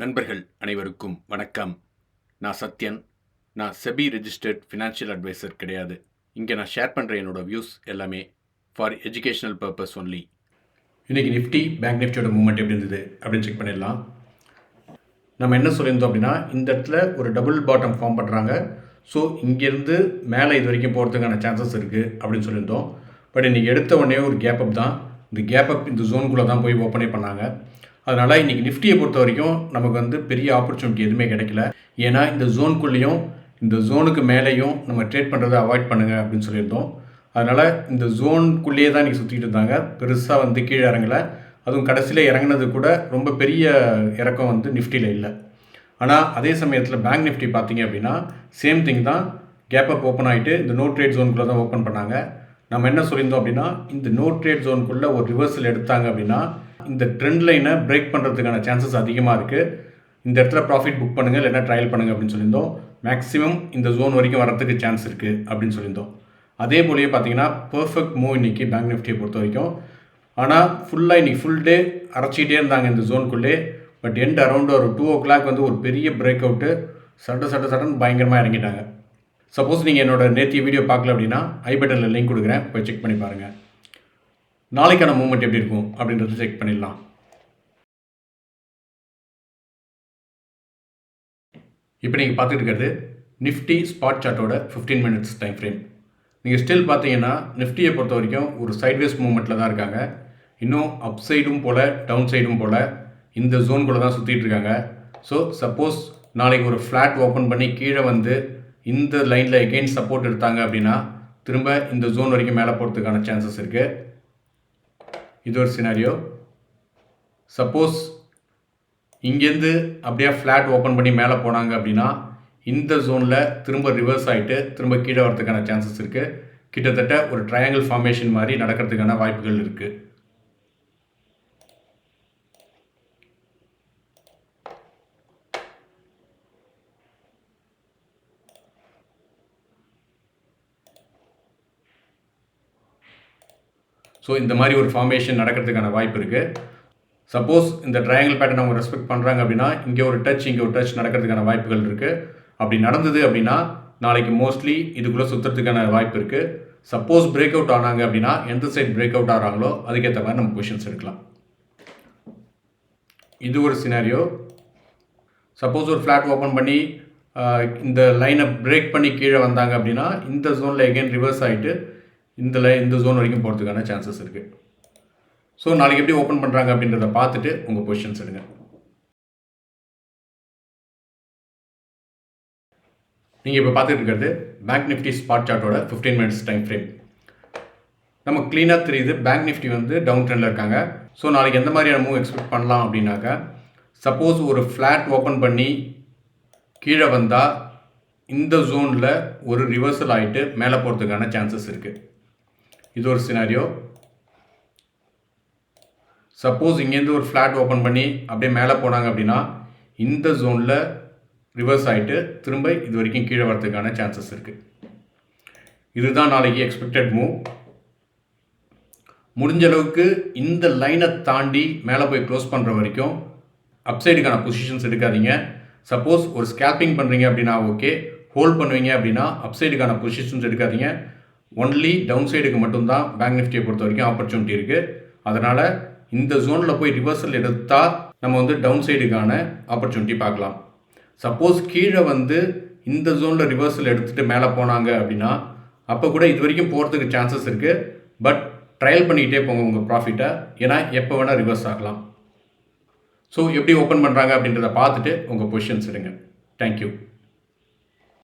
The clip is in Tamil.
நண்பர்கள் அனைவருக்கும் வணக்கம். நான் சத்யன். நான் செபி ரெஜிஸ்டர்ட் ஃபினான்ஷியல் அட்வைசர் கிடையாது. இங்கே நான் ஷேர் பண்ணுற என்னோட வியூஸ் எல்லாமே ஃபார் எஜுகேஷனல் பர்பஸ் ஒன்லி. இன்றைக்கி நிஃப்டி பேங்க் நிஃப்டியோட மூவ்மெண்ட் எப்படி இருந்தது அப்படின்னு செக் பண்ணிடலாம். நம்ம என்ன சொல்லியிருந்தோம் அப்படின்னா, இந்த இடத்துல ஒரு டபுள் பாட்டம் ஃபார்ம் பண்ணுறாங்க. ஸோ இங்கேருந்து மேலே இது வரைக்கும் போகிறதுக்கான சான்சஸ் இருக்குது அப்படின்னு சொல்லியிருந்தோம். பட் இன்றைக்கி எடுத்த உடனே ஒரு கேப் அப் தான். இந்த கேப் அப் இந்த ஜோனுக்குள்ளே தான் போய் ஓப்பனே பண்ணாங்க. அதனால் இன்றைக்கி நிஃப்டியை பொறுத்த வரைக்கும் நமக்கு பெரிய ஆப்பர்ச்சுனிட்டி எதுவுமே கிடைக்கல. ஏன்னா இந்த ஜோனுக்குள்ளேயும் இந்த ஜோனுக்கு மேலேயும் நம்ம ட்ரேட் பண்ணுறதை அவாய்ட் பண்ணுங்கள் அப்படின்னு சொல்லியிருந்தோம். அதனால் இந்த ஜோனுக்குள்ளேயே தான் இன்றைக்கி சுற்றிக்கிட்டு இருந்தாங்க. பெருசாக கீழே இறங்கலை. அதுவும் கடைசியில் இறங்கினது கூட ரொம்ப பெரிய இறக்கம் நிஃப்டியில் இல்லை. ஆனால் அதே சமயத்தில் பேங்க் நிஃப்டி பார்த்தீங்க அப்படின்னா சேம் திங் தான். கேப் அப் ஓப்பன் ஆகிட்டு இந்த நோ ட்ரேட் ஜோனுக்குள்ளே தான் ஓப்பன் பண்ணாங்க. நம்ம என்ன சொல்லியிருந்தோம் அப்படின்னா, இந்த நோ ட்ரேட் ஜோனுக்குள்ளே ஒரு ரிவர்சல் எடுத்தாங்க அப்படின்னா இந்த ட்ரெண்ட் லைனை பிரேக் பண்ணுறதுக்கான சான்சஸ் அதிகமாக இருக்குது. இந்த இடத்துல ப்ராஃபிட் புக் பண்ணுங்கள், இல்லைன்னா ட்ரையல் பண்ணுங்கள் அப்படின்னு சொல்லியிருந்தோம். மேக்ஸிமம் இந்த ஜோன் வரைக்கும் வரத்துக்கு சான்ஸ் இருக்குது அப்படின்னு சொல்லியிருந்தோம். அதே போலயே பார்த்தீங்கன்னா பர்ஃபெக்ட் மூவ் இன்றைக்கி பேங்க் நிஃப்டியை பொறுத்த வரைக்கும். ஆனால் ஃபுல்லாக இன்றைக்கி ஃபுல் டே அரைச்சிக்கிட்டே இருந்தாங்க இந்த ஜோனுக்குள்ளே. பட் எண்ட் அரௌண்ட் ஒரு 2 o'clock ஒரு பெரிய பிரேக் அவுட்டு சடன் பயங்கரமாக இறங்கிட்டாங்க. சப்போஸ் நீங்கள் என்னோட நேற்றைய வீடியோ பார்க்கல அப்படின்னா ஐ பட்டனில் லிங்க் கொடுக்குறேன், போய் செக் பண்ணி பாருங்கள். நாளைக்கான மூவ்மெண்ட் எப்படி இருக்கும் அப்படின்றத செக் பண்ணிடலாம். இப்போ நீங்கள் பார்த்துட்டு இருக்கிறது நிஃப்டி ஸ்பாட் சார்ட்டோட 15 minutes டைம் ஃப்ரேம். நீங்கள் ஸ்டில் பார்த்தீங்கன்னா நிஃப்டியை பொறுத்த வரைக்கும் ஒரு சைட்வேஸ் மூவ்மெண்ட்டில் தான் இருக்காங்க. இன்னும் அப் சைடும் போல் டவுன் சைடும் போல் இந்த ஜோனுக்குள்ளே தான் சுற்றிட்டு இருக்காங்க. ஸோ சப்போஸ் நாளைக்கு ஒரு ஃப்ளாட் ஓப்பன் பண்ணி கீழே இந்த லைனில் எகெயின் சப்போர்ட் எடுத்தாங்க அப்படின்னா திரும்ப இந்த ஜோன் வரைக்கும் மேலே போகிறதுக்கான சான்சஸ் இருக்குது. இது ஒரு சினாரியோ. சப்போஸ் இங்கேருந்து அப்படியே ஃப்ளாட் ஓப்பன் பண்ணி மேலே போனாங்க அப்படின்னா இந்த ஜோனில் திரும்ப ரிவர்ஸ் ஆகிட்டு திரும்ப கீழே வரதுக்கான சான்சஸ் இருக்குது. கிட்டத்தட்ட ஒரு ட்ரையாங்கிள் ஃபார்மேஷன் மாதிரி நடக்கிறதுக்கான வாய்ப்புகள் இருக்குது. ஸோ இந்த மாதிரி ஒரு ஃபார்மேஷன் நடக்கிறதுக்கான வாய்ப்பு இருக்குது. சப்போஸ் இந்த ட்ரையாங்கிள் பேட்டர்ன் அவங்க ரெஸ்பெக்ட் பண்ணுறாங்க அப்படின்னா இங்கே ஒரு டச் நடக்கிறதுக்கான வாய்ப்புகள் இருக்குது. அப்படி நடந்தது அப்படின்னா நாளைக்கு மோஸ்ட்லி இதுக்குள்ளே சுற்றுறதுக்கான வாய்ப்பு இருக்குது. சப்போஸ் பிரேக் அவுட் ஆனாங்க அப்படின்னா எந்த சைட் பிரேக் அவுட் ஆகிறாங்களோ அதுக்கேற்ற மாதிரி நம்ம பொசிஷன்ஸ் எடுக்கலாம். இது ஒரு சினாரியோ. சப்போஸ் ஒரு ஃப்ளாட் ஓப்பன் பண்ணி இந்த லைனை பிரேக் பண்ணி கீழே வந்தாங்க அப்படின்னா இந்த ஜோனில் எகெயின் ரிவர்ஸ் ஆகிட்டு இந்த ஜோன் வரைக்கும் போகிறதுக்கான சான்சஸ் இருக்குது. ஸோ நாளைக்கு எப்படி ஓப்பன் பண்ணுறாங்க அப்படின்றத பார்த்துட்டு உங்கள் பொசிஷன்ஸ் எடுங்க. நீங்கள் இப்போ பார்த்துட்டு இருக்கிறது பேங்க் நிஃப்டி ஸ்பாட் சார்ட்டோட 15 minutes டைம் ஃப்ரேம். நம்ம க்ளீனாக தெரியுது பேங்க் நிஃப்டி டவுன் ட்ரெண்டில் இருக்காங்க. ஸோ நாளைக்கு எந்த மாதிரியான மூவ் எக்ஸ்பெக்ட் பண்ணலாம் அப்படின்னாக்கா, சப்போஸ் ஒரு ஃப்ளாட் ஓப்பன் பண்ணி கீழே வந்தால் இந்த ஜோனில் ஒரு ரிவர்சல் ஆகிட்டு மேலே போகிறதுக்கான சான்சஸ் இருக்குது. இது ஒரு சினாரியோ. சப்போஸ் இங்கேருந்து ஒரு ஃப்ளாட் ஓப்பன் பண்ணி அப்படியே மேலே போனாங்க அப்படின்னா இந்த ஜோனில் ரிவர்ஸ் ஆகிட்டு திரும்ப இது வரைக்கும் கீழே வரதுக்கான சான்சஸ் இருக்குது. இதுதான் நாளைக்கு எக்ஸ்பெக்டட் மூவ். முடிஞ்ச அளவுக்கு இந்த லைனை தாண்டி மேலே போய் க்ளோஸ் பண்ணுற வரைக்கும் அப்சைடுக்கான பொசிஷன்ஸ் எடுக்காதீங்க. சப்போஸ் ஒரு ஸ்கேல்பிங் பண்ணுறீங்க அப்படின்னா ஓகே, ஹோல்ட் பண்ணுவீங்க அப்படின்னா அப்சைடுக்கான பொசிஷன்ஸ் எடுக்காதீங்க. ஒன்லி டவுன் சைடுக்கு மட்டும்தான் பேங்க் நிஃப்டியை பொறுத்த வரைக்கும் ஆப்பர்ச்சுனிட்டி இருக்குது. அதனால் இந்த ஜோனில் போய் ரிவர்சல் எடுத்தால் நம்ம டவுன் சைடுக்கான ஆப்பர்ச்சுனிட்டி பார்க்கலாம். சப்போஸ் கீழே இந்த ஜோனில் ரிவர்சல் எடுத்துகிட்டு மேலே போனாங்க அப்படின்னா அப்போ கூட இது வரைக்கும் போகிறதுக்கு சான்சஸ் இருக்குது. பட் ட்ரையல் பண்ணிக்கிட்டே போங்க உங்கள் ப்ராஃபிட்டை. ஏன்னா எப்போ வேணால் ரிவர்ஸ் ஆகலாம். ஸோ எப்படி ஓப்பன் பண்ணுறாங்க அப்படின்றத பார்த்துட்டு உங்கள் பொசிஷன்ஸ் எடுங்க. தேங்க்யூ.